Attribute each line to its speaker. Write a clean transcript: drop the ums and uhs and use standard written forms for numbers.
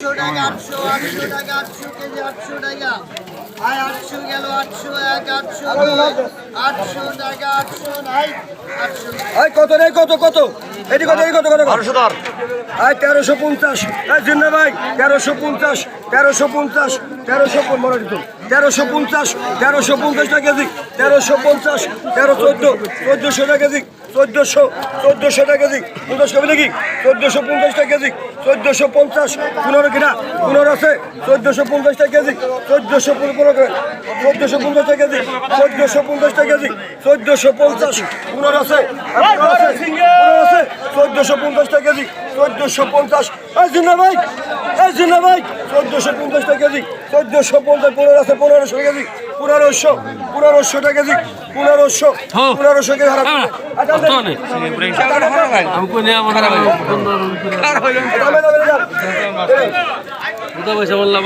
Speaker 1: টাকা 800 টাকা 800 কেজি 800 টাকা আয় 800 গেল 801 802 800 টাকা 800 নাই 800
Speaker 2: আয় কত রে কত কত এটি কত 1200 ধর আয় 1350 এই জিন্না ভাই 1350 1350 মনে দিত 1350 টাকা কেজি 1350 1400 টাকা কেজি 1400 টাকা কেজি 50 কবে নাকি 1450 টাকা কেজি 1450 15 কিনা 15 আছে 1450 টাকা কেজি 1450 টাকা কেজি 1450 টাকা কেজি 1450 15 আছে 15 আছে 1450 টাকা কেজি 1450 এই জিন্না ভাই 1450 টাকা কেজি 1450 15 আছে 1500 কেজি 1500 টাকা কেজি 1500 কেজি হারা
Speaker 3: পয়সা বললাম